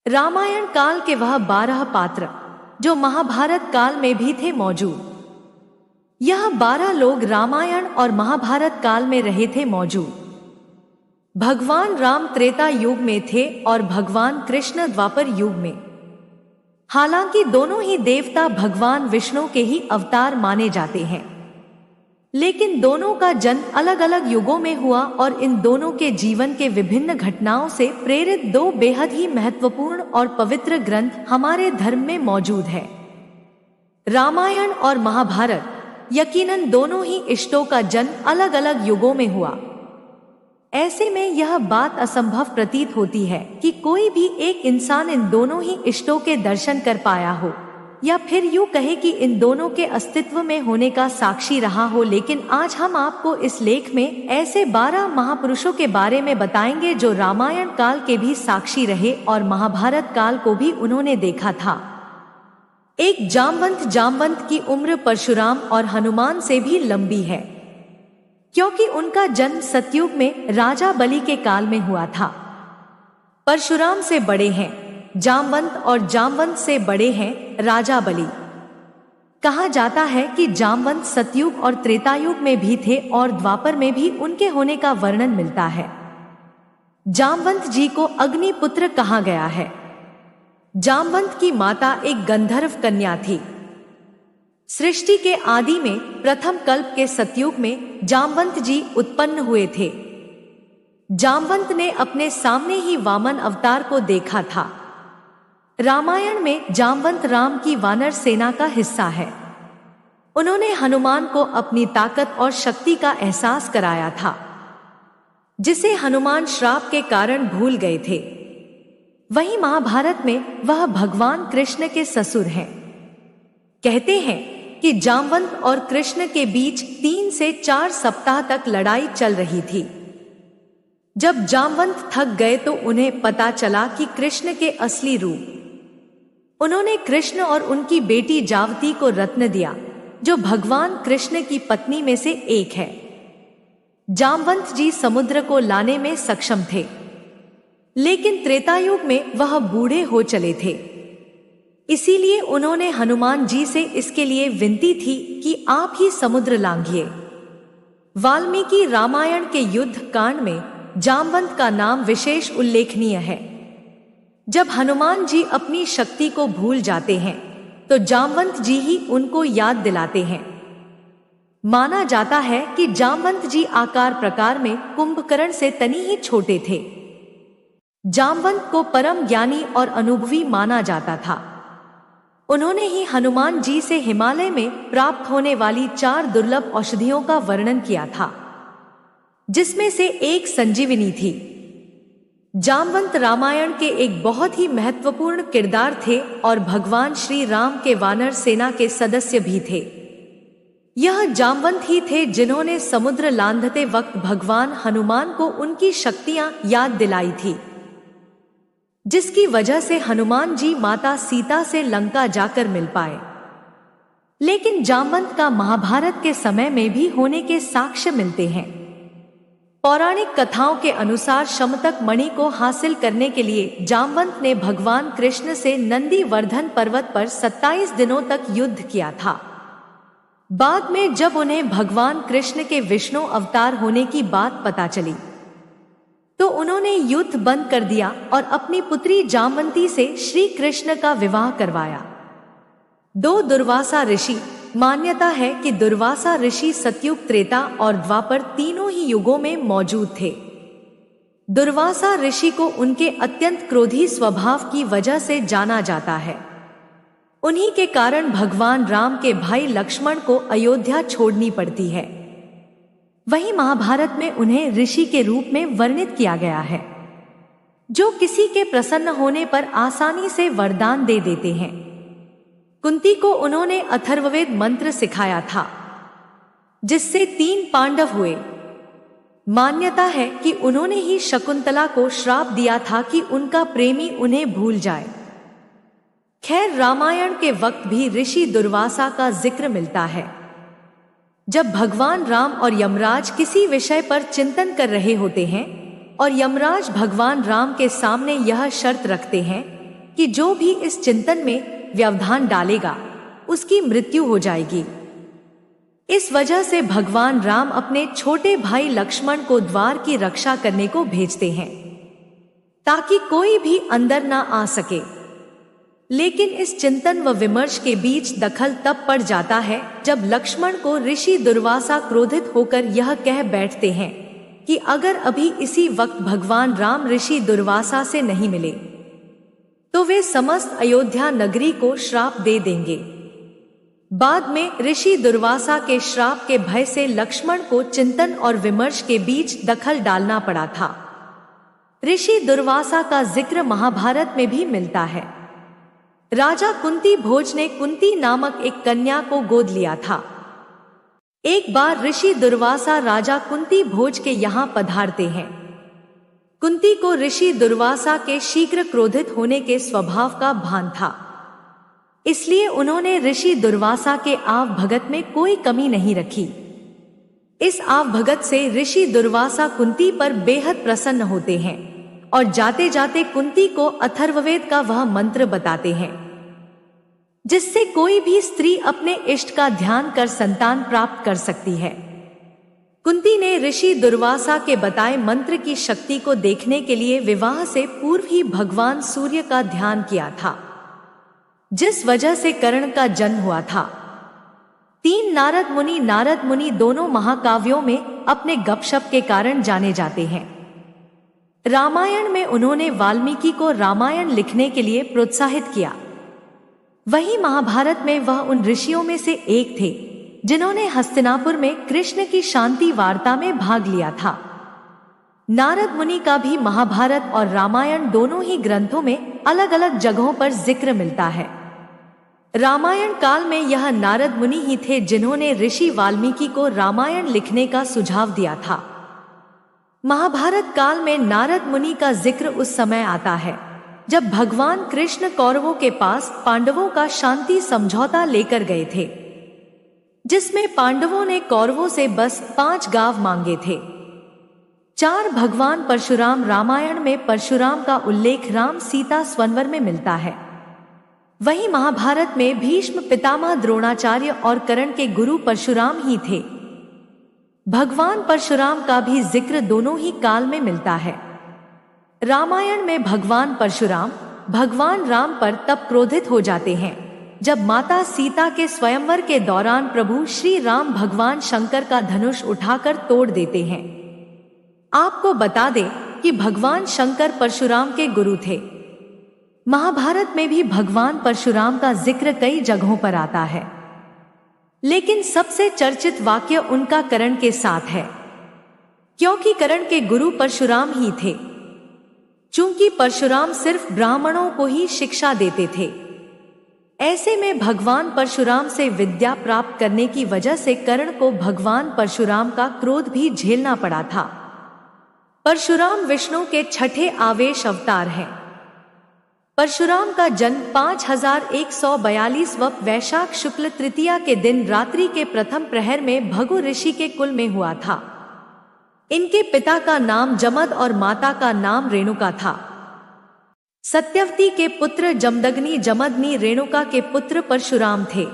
रामायण काल के वह 12 पात्र जो महाभारत काल में भी थे मौजूद। यह 12 लोग रामायण और महाभारत काल में रहे थे मौजूद। भगवान राम त्रेता युग में थे और भगवान कृष्ण द्वापर युग में। हालांकि दोनों ही देवता भगवान विष्णु के ही अवतार माने जाते हैं, लेकिन दोनों का जन्म अलग अलग युगों में हुआ और इन दोनों के जीवन के विभिन्न घटनाओं से प्रेरित दो बेहद ही महत्वपूर्ण और पवित्र ग्रंथ हमारे धर्म में मौजूद है। रामायण और महाभारत यकीनन दोनों ही इष्टों का जन्म अलग अलग युगों में हुआ। ऐसे में यह बात असंभव प्रतीत होती है कि कोई भी एक इंसान इन दोनों ही इष्टों के दर्शन कर पाया हो, या फिर यूं कहे कि इन दोनों के अस्तित्व में होने का साक्षी रहा हो। लेकिन आज हम आपको इस लेख में ऐसे 12 महापुरुषों के बारे में बताएंगे जो रामायण काल के भी साक्षी रहे और महाभारत काल को भी उन्होंने देखा था। एक जामवंत की उम्र परशुराम और हनुमान से भी लंबी है, क्योंकि उनका जन्म सतयुग में राजा बलि के काल में हुआ था। परशुराम से बड़े हैं जामवंत और जामवंत से बड़े हैं राजा बलि। कहा जाता है कि जामवंत सतयुग और त्रेतायुग में भी थे और द्वापर में भी उनके होने का वर्णन मिलता है। जामवंत जी को अग्निपुत्र कहा गया है। जामवंत की माता एक गंधर्व कन्या थी। सृष्टि के आदि में प्रथम कल्प के सतयुग में जामवंत जी उत्पन्न हुए थे। जामवंत ने अपने सामने ही वामन अवतार को देखा था। रामायण में जामवंत राम की वानर सेना का हिस्सा है। उन्होंने हनुमान को अपनी ताकत और शक्ति का एहसास कराया था, जिसे हनुमान श्राप के कारण भूल गए थे। वहीं महाभारत में वह भगवान कृष्ण के ससुर हैं। कहते हैं कि जामवंत और कृष्ण के बीच 3 से 4 सप्ताह तक लड़ाई चल रही थी। जब जामवंत थक गए तो उन्हें पता चला कि कृष्ण के असली रूप। उन्होंने कृष्ण और उनकी बेटी जावती को रत्न दिया, जो भगवान कृष्ण की पत्नी में से एक है। जामवंत जी समुद्र को लाने में सक्षम थे, लेकिन त्रेतायुग में वह बूढ़े हो चले थे। इसीलिए उन्होंने हनुमान जी से इसके लिए विनती थी कि आप ही समुद्र लांघिए। वाल्मीकि रामायण के युद्ध कांड में जामवंत का नाम विशेष उल्लेखनीय है। जब हनुमान जी अपनी शक्ति को भूल जाते हैं तो जामवंत जी ही उनको याद दिलाते हैं। माना जाता है कि जामवंत जी आकार प्रकार में कुंभकर्ण से तनी ही छोटे थे। जामवंत को परम ज्ञानी और अनुभवी माना जाता था। उन्होंने ही हनुमान जी से हिमालय में प्राप्त होने वाली 4 दुर्लभ औषधियों का वर्णन किया था, जिसमें से एक संजीवनी थी। जामवंत रामायण के एक बहुत ही महत्वपूर्ण किरदार थे और भगवान श्री राम के वानर सेना के सदस्य भी थे। यह जामवंत ही थे जिन्होंने समुद्र लांघते वक्त भगवान हनुमान को उनकी शक्तियां याद दिलाई थी, जिसकी वजह से हनुमान जी माता सीता से लंका जाकर मिल पाए। लेकिन जामवंत का महाभारत के समय में भी होने के साक्ष्य मिलते हैं। पौराणिक कथाओं के अनुसार शमतक मणि को हासिल करने के लिए जामवंत ने भगवान कृष्ण से नंदीवर्धन पर्वत पर 27 दिनों तक युद्ध किया था। बाद में जब उन्हें भगवान कृष्ण के विष्णु अवतार होने की बात पता चली तो उन्होंने युद्ध बंद कर दिया और अपनी पुत्री जामवंती से श्री कृष्ण का विवाह करवाया। 2 दुर्वासा ऋषि। मान्यता है कि दुर्वासा ऋषि सतयुग, त्रेता और द्वापर तीनों ही युगों में मौजूद थे। दुर्वासा ऋषि को उनके अत्यंत क्रोधी स्वभाव की वजह से जाना जाता है। उन्हीं के कारण भगवान राम के भाई लक्ष्मण को अयोध्या छोड़नी पड़ती है। वहीं महाभारत में उन्हें ऋषि के रूप में वर्णित किया गया है, जो किसी के प्रसन्न होने पर आसानी से वरदान दे देते हैं। कुंती को उन्होंने अथर्ववेद मंत्र सिखाया था, जिससे 3 पांडव हुए। मान्यता है कि उन्होंने ही शकुंतला को श्राप दिया था कि उनका प्रेमी उन्हें भूल जाए। खैर, रामायण के वक्त भी ऋषि दुर्वासा का जिक्र मिलता है। जब भगवान राम और यमराज किसी विषय पर चिंतन कर रहे होते हैं और यमराज भगवान राम के सामने यह शर्त रखते हैं कि जो भी इस चिंतन में व्यवधान डालेगा उसकी मृत्यु हो जाएगी। इस वजह से भगवान राम अपने छोटे भाई लक्ष्मण को द्वार की रक्षा करने को भेजते हैं ताकि कोई भी अंदर ना आ सके। लेकिन इस चिंतन व विमर्श के बीच दखल तब पड़ जाता है जब लक्ष्मण को ऋषि दुर्वासा क्रोधित होकर यह कह बैठते हैं कि अगर अभी इसी वक्त भगवान राम ऋषि दुर्वासा से नहीं मिले तो वे समस्त अयोध्या नगरी को श्राप दे देंगे। बाद में ऋषि दुर्वासा के श्राप के भय से लक्ष्मण को चिंतन और विमर्श के बीच दखल डालना पड़ा था। ऋषि दुर्वासा का जिक्र महाभारत में भी मिलता है। राजा कुंती भोज ने कुंती नामक एक कन्या को गोद लिया था। एक बार ऋषि दुर्वासा राजा कुंती भोज के यहाँ पधारते हैं। कुंती को ऋषि दुर्वासा के शीघ्र क्रोधित होने के स्वभाव का भान था, इसलिए उन्होंने ऋषि दुर्वासा के आवभगत में कोई कमी नहीं रखी। इस आवभगत से ऋषि दुर्वासा कुंती पर बेहद प्रसन्न होते हैं और जाते जाते कुंती को अथर्ववेद का वह मंत्र बताते हैं जिससे कोई भी स्त्री अपने इष्ट का ध्यान कर संतान प्राप्त कर सकती है। कुंती ने ऋषि दुर्वासा के बताए मंत्र की शक्ति को देखने के लिए विवाह से पूर्व ही भगवान सूर्य का ध्यान किया था, जिस वजह से कर्ण का जन्म हुआ था। 3 नारद मुनि दोनों महाकाव्यों में अपने गपशप के कारण जाने जाते हैं। रामायण में उन्होंने वाल्मीकि को रामायण लिखने के लिए प्रोत्साहित किया। वहीं महाभारत में वह उन ऋषियों में से एक थे जिन्होंने हस्तिनापुर में कृष्ण की शांति वार्ता में भाग लिया था। नारद मुनि का भी महाभारत और रामायण दोनों ही ग्रंथों में अलग अलग जगहों पर जिक्र मिलता है। रामायण काल में यह नारद मुनि ही थे जिन्होंने ऋषि वाल्मीकि को रामायण लिखने का सुझाव दिया था। महाभारत काल में नारद मुनि का जिक्र उस समय आता है जब भगवान कृष्ण कौरवों के पास पांडवों का शांति समझौता लेकर गए थे, जिसमें पांडवों ने कौरवों से बस 5 गांव मांगे थे। 4 भगवान परशुराम रामायण में परशुराम का उल्लेख राम सीता स्वयंवर में मिलता है। वहीं महाभारत में भीष्म पितामह द्रोणाचार्य और कर्ण के गुरु परशुराम ही थे। भगवान परशुराम का भी जिक्र दोनों ही काल में मिलता है। रामायण में भगवान परशुराम भगवान राम पर तब क्रोधित हो जाते हैं जब माता सीता के स्वयंवर के दौरान प्रभु श्री राम भगवान शंकर का धनुष उठाकर तोड़ देते हैं। आपको बता दें कि भगवान शंकर परशुराम के गुरु थे। महाभारत में भी भगवान परशुराम का जिक्र कई जगहों पर आता है, लेकिन सबसे चर्चित वाक्य उनका कर्ण के साथ है, क्योंकि कर्ण के गुरु परशुराम ही थे। चूंकि परशुराम सिर्फ ब्राह्मणों को ही शिक्षा देते थे, ऐसे में भगवान परशुराम से विद्या प्राप्त करने की वजह से कर्ण को भगवान परशुराम का क्रोध भी झेलना पड़ा था। परशुराम विष्णु के 6ठे आवेश अवतार हैं। परशुराम का जन्म 5142 वैशाख शुक्ल तृतीया के दिन रात्रि के प्रथम प्रहर में भगु ऋषि के कुल में हुआ था। इनके पिता का नाम जमद और माता का नाम रेणुका था। सत्यवती के पुत्र जमदग्नि जमदग्नि रेणुका के पुत्र परशुराम थे।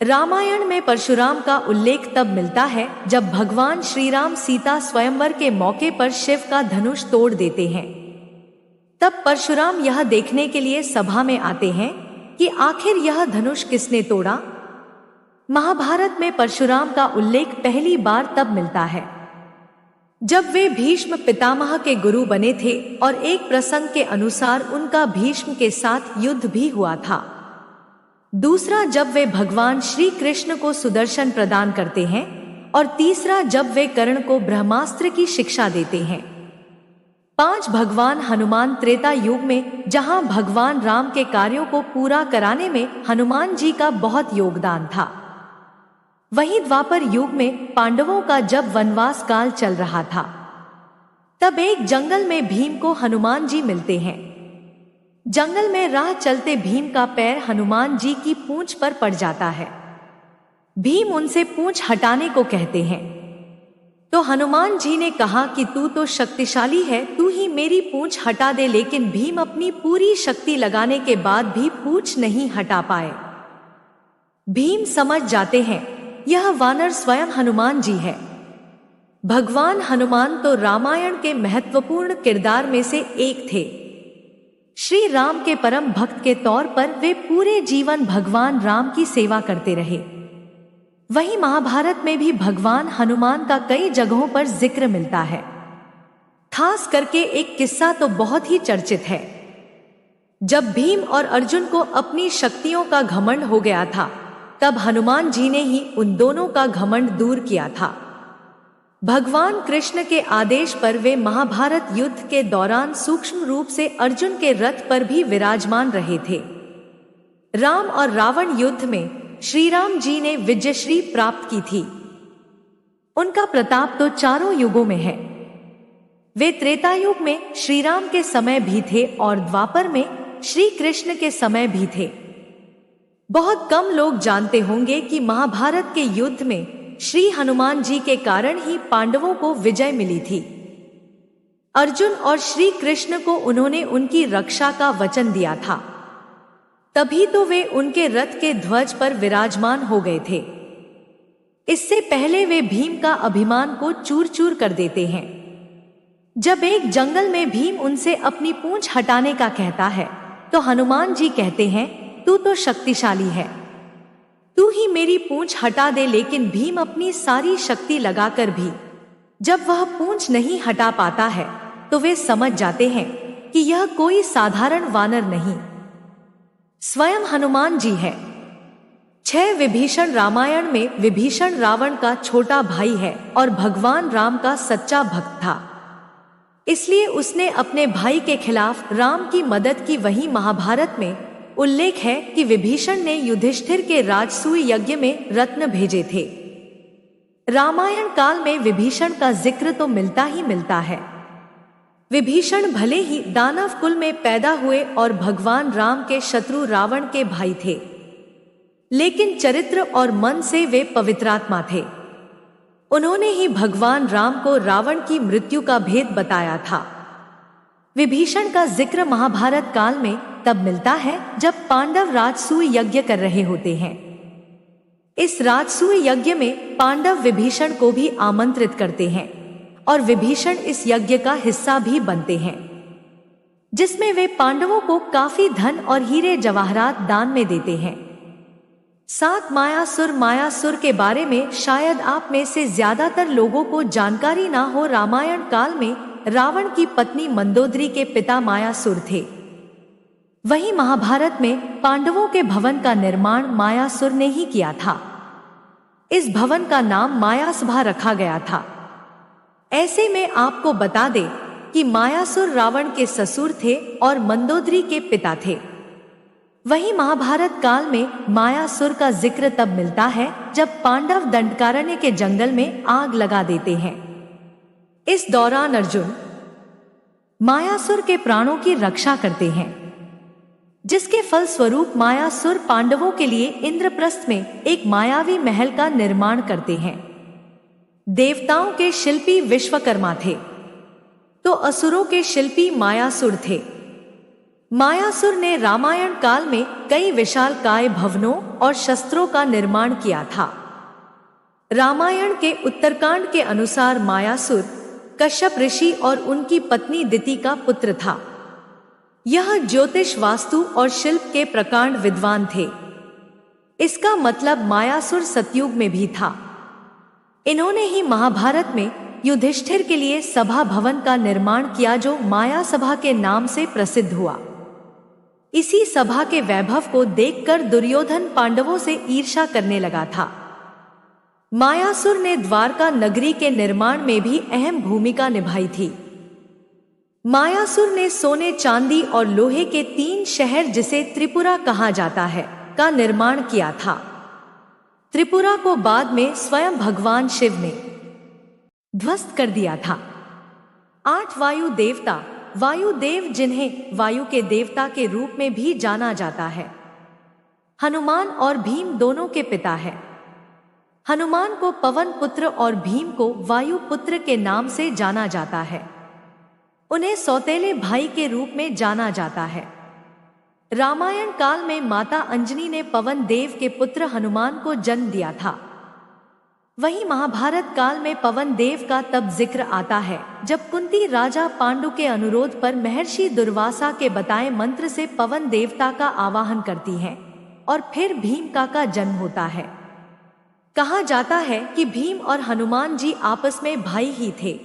रामायण में परशुराम का उल्लेख तब मिलता है जब भगवान श्री राम सीता स्वयंवर के मौके पर शिव का धनुष तोड़ देते हैं। तब परशुराम यह देखने के लिए सभा में आते हैं कि आखिर यह धनुष किसने तोड़ा। महाभारत में परशुराम का उल्लेख पहली बार तब मिलता है जब वे भीष्म पितामह के गुरु बने थे और एक प्रसंग के अनुसार उनका भीष्म के साथ युद्ध भी हुआ था। दूसरा जब वे भगवान श्री कृष्ण को सुदर्शन प्रदान करते हैं और तीसरा जब वे कर्ण को ब्रह्मास्त्र की शिक्षा देते हैं। 5 भगवान हनुमान त्रेता युग में जहां भगवान राम के कार्यों को पूरा कराने में हनुमान जी का बहुत योगदान था, वहीं द्वापर युग में पांडवों का जब वनवास काल चल रहा था तब एक जंगल में भीम को हनुमान जी मिलते हैं। जंगल में राह चलते भीम का पैर हनुमान जी की पूंछ पर पड़ जाता है। भीम उनसे पूंछ हटाने को कहते हैं। तो हनुमान जी ने कहा कि तू तो शक्तिशाली है, तू ही मेरी पूंछ हटा दे। लेकिन भीम अपनी पूरी शक्ति लगाने के बाद भी पूंछ नहीं हटा पाए। भीम समझ जाते हैं यह वानर स्वयं हनुमान जी है। भगवान हनुमान तो रामायण के महत्वपूर्ण किरदार में से एक थे। श्री राम के परम भक्त के तौर पर वे पूरे जीवन भगवान राम की सेवा करते रहे। वहीं महाभारत में भी भगवान हनुमान का कई जगहों पर जिक्र मिलता है। खास करके एक किस्सा तो बहुत ही चर्चित है। जब भीम और अर्जुन को अपनी शक्तियों का घमंड हो गया था, तब हनुमान जी ने ही उन दोनों का घमंड दूर किया था। भगवान कृष्ण के आदेश पर वे महाभारत युद्ध के दौरान सूक्ष्म रूप से अर्जुन के रथ पर भी विराजमान रहे थे। राम और रावण युद्ध में श्री राम जी ने विजयश्री प्राप्त की थी। उनका प्रताप तो चारों युगों में है। वे त्रेता युग में श्री राम के समय भी थे और द्वापर में श्री कृष्ण के समय भी थे। बहुत कम लोग जानते होंगे कि महाभारत के युद्ध में श्री हनुमान जी के कारण ही पांडवों को विजय मिली थी। अर्जुन और श्री कृष्ण को उन्होंने उनकी रक्षा का वचन दिया था, तभी तो वे उनके रथ के ध्वज पर विराजमान हो गए थे। इससे पहले वे भीम का अभिमान को चूर चूर कर देते हैं। जब एक जंगल में भीम उनसे अपनी पूंछ हटाने का कहता है, तो हनुमान जी कहते हैं, तू तो शक्तिशाली है, तू ही मेरी पूंछ हटा दे। लेकिन भीम अपनी सारी शक्ति लगाकर भी जब वह पूंछ नहीं हटा पाता है, तो वे समझ जाते हैं कि यह कोई साधारण वानर नहीं, स्वयं हनुमान जी है। 6 विभीषण रामायण में विभीषण रावण का छोटा भाई है और भगवान राम का सच्चा भक्त था। इसलिए उसने अपने भाई के खिलाफ राम की मदद की। वहीं महाभारत में उल्लेख है कि विभीषण ने युधिष्ठिर के राजसूय यज्ञ में रत्न भेजे थे। रामायण काल में विभीषण का जिक्र तो मिलता ही मिलता है। विभीषण भले ही दानव कुल में पैदा हुए और भगवान राम के शत्रु रावण के भाई थे, लेकिन चरित्र और मन से वे पवित्रात्मा थे। उन्होंने ही भगवान राम को रावण की मृत्यु का भेद बताया था। विभीषण का जिक्र महाभारत काल में तब मिलता है जब पांडव राजसूय यज्ञ कर रहे होते हैं। इस राजसूय यज्ञ में पांडव विभीषण को भी आमंत्रित करते हैं और विभीषण इस यज्ञ का हिस्सा भी बनते हैं, जिसमें वे पांडवों को काफी धन और हीरे जवाहरात दान में देते हैं। 7 मायासुर के बारे में शायद आप में से ज्यादातर लोगों को जानकारी ना हो। रामायण काल में रावण की पत्नी मंदोदरी के पिता मायासुर थे। वहीं महाभारत में पांडवों के भवन का निर्माण मायासुर ने ही किया था। इस भवन का नाम मायासभा रखा गया था। ऐसे में आपको बता दें कि मायासुर रावण के ससुर थे और मंदोदरी के पिता थे। वहीं महाभारत काल में मायासुर का जिक्र तब मिलता है जब पांडव दंडकारण्य के जंगल में आग लगा देते हैं। इस दौरान अर्जुन मायासुर के प्राणों की रक्षा करते हैं, जिसके फलस्वरूप मायासुर पांडवों के लिए इंद्रप्रस्थ में एक मायावी महल का निर्माण करते हैं। देवताओं के शिल्पी विश्वकर्मा थे, तो असुरों के शिल्पी मायासुर थे। मायासुर ने रामायण काल में कई विशालकाय भवनों और शस्त्रों का निर्माण किया था। रामायण के उत्तरकांड के अनुसार मायासुर कश्यप ऋषि और उनकी पत्नी दिति का पुत्र था। यह ज्योतिष, वास्तु और शिल्प के प्रकांड विद्वान थे। इसका मतलब मायासुर सतयुग में भी था। इन्होंने ही महाभारत में युधिष्ठिर के लिए सभा भवन का निर्माण किया, जो माया सभा के नाम से प्रसिद्ध हुआ। इसी सभा के वैभव को देखकर दुर्योधन पांडवों से ईर्ष्या करने लगा था। मायासुर ने द्वारका नगरी के निर्माण में भी अहम भूमिका निभाई थी। मायासुर ने सोने, चांदी और लोहे के 3 शहर, जिसे त्रिपुरा कहा जाता है, का निर्माण किया था। त्रिपुरा को बाद में स्वयं भगवान शिव ने ध्वस्त कर दिया था। 8 वायु देवता, वायुदेव, जिन्हें वायु के देवता के रूप में भी जाना जाता है, हनुमान और भीम दोनों के पिता है। हनुमान को पवन पुत्र और भीम को वायु पुत्र के नाम से जाना जाता है। उन्हें सौतेले भाई के रूप में जाना जाता है। रामायण काल में माता अंजनी ने पवन देव के पुत्र हनुमान को जन्म दिया था। वहीं महाभारत काल में पवन देव का तब जिक्र आता है जब कुंती राजा पांडु के अनुरोध पर महर्षि दुर्वासा के बताए मंत्र से पवन देवता का आवाहन करती हैं और फिर भीम का जन्म होता है। कहा जाता है कि भीम और हनुमान जी आपस में भाई ही थे।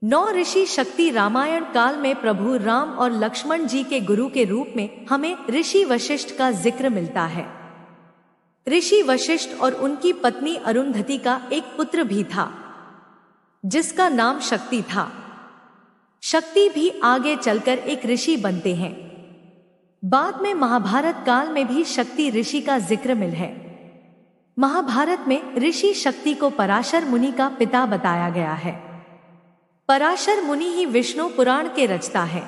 9 ऋषि शक्ति रामायण काल में प्रभु राम और लक्ष्मण जी के गुरु के रूप में हमें ऋषि वशिष्ठ का जिक्र मिलता है। ऋषि वशिष्ठ और उनकी पत्नी अरुंधति का एक पुत्र भी था जिसका नाम शक्ति था। शक्ति भी आगे चलकर एक ऋषि बनते हैं। बाद में महाभारत काल में भी शक्ति ऋषि का जिक्र मिल है। महाभारत में ऋषि शक्ति को पराशर मुनि का पिता बताया गया है। पराशर मुनि ही विष्णु पुराण के रचता है।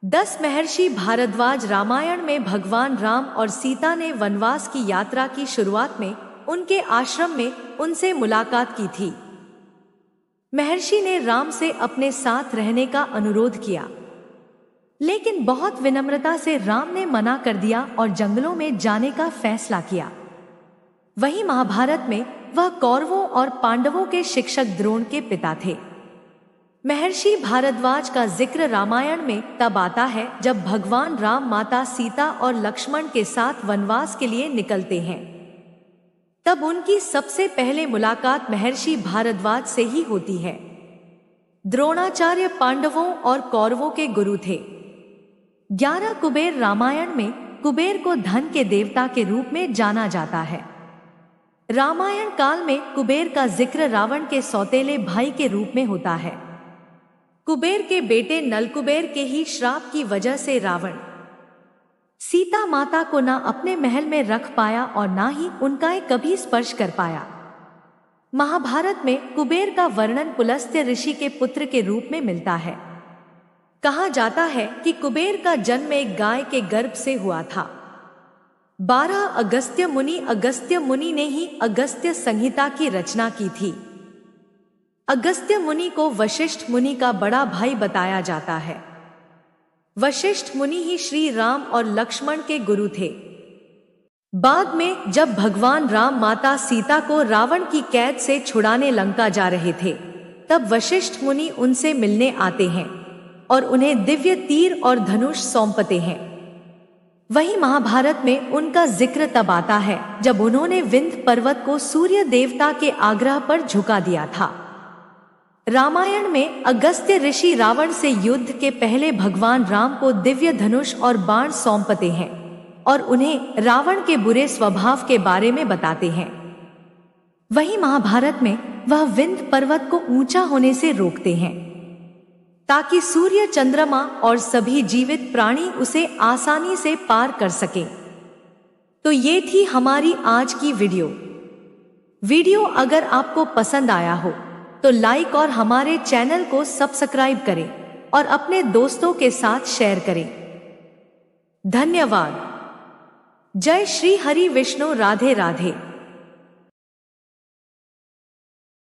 10 महर्षि भारद्वाज रामायण में भगवान राम और सीता ने वनवास की यात्रा की शुरुआत में उनके आश्रम में उनसे मुलाकात की थी। महर्षि ने राम से अपने साथ रहने का अनुरोध किया, लेकिन बहुत विनम्रता से राम ने मना कर दिया और जंगलों में जाने का फैसला किया। वहीं महाभारत में वह कौरवों और पांडवों के शिक्षक द्रोण के पिता थे। महर्षि भारद्वाज का जिक्र रामायण में तब आता है जब भगवान राम माता सीता और लक्ष्मण के साथ वनवास के लिए निकलते हैं। तब उनकी सबसे पहले मुलाकात महर्षि भारद्वाज से ही होती है। द्रोणाचार्य पांडवों और कौरवों के गुरु थे। 11 कुबेर रामायण में कुबेर को धन के देवता के रूप में जाना जाता है। रामायण काल में कुबेर का जिक्र रावण के सौतेले भाई के रूप में होता है। कुबेर के बेटे नलकुबेर के ही श्राप की वजह से रावण सीता माता को ना अपने महल में रख पाया और ना ही उनका कभी स्पर्श कर पाया। महाभारत में कुबेर का वर्णन पुलस्त्य ऋषि के पुत्र के रूप में मिलता है। कहा जाता है कि कुबेर का जन्म एक गाय के गर्भ से हुआ था। 12 अगस्त्य मुनि ने ही अगस्त्य संहिता की रचना की थी। अगस्त्य मुनि को वशिष्ठ मुनि का बड़ा भाई बताया जाता है। वशिष्ठ मुनि ही श्री राम और लक्ष्मण के गुरु थे। बाद में जब भगवान राम माता सीता को रावण की कैद से छुड़ाने लंका जा रहे थे, तब वशिष्ठ मुनि उनसे मिलने आते हैं और उन्हें दिव्य तीर और धनुष सौंपते हैं। वहीं महाभारत में उनका जिक्र तब आता है जब उन्होंने विंध्य पर्वत को सूर्य देवता के आग्रह पर झुका दिया था। रामायण में अगस्त्य ऋषि रावण से युद्ध के पहले भगवान राम को दिव्य धनुष और बाण सौंपते हैं और उन्हें रावण के बुरे स्वभाव के बारे में बताते हैं। वहीं महाभारत में वह विंध्य पर्वत को ऊंचा होने से रोकते हैं ताकि सूर्य, चंद्रमा और सभी जीवित प्राणी उसे आसानी से पार कर सके। तो ये थी हमारी आज की वीडियो अगर आपको पसंद आया हो तो लाइक और हमारे चैनल को सब्सक्राइब करें और अपने दोस्तों के साथ शेयर करें। धन्यवाद। जय श्री हरि विष्णु। राधे राधे।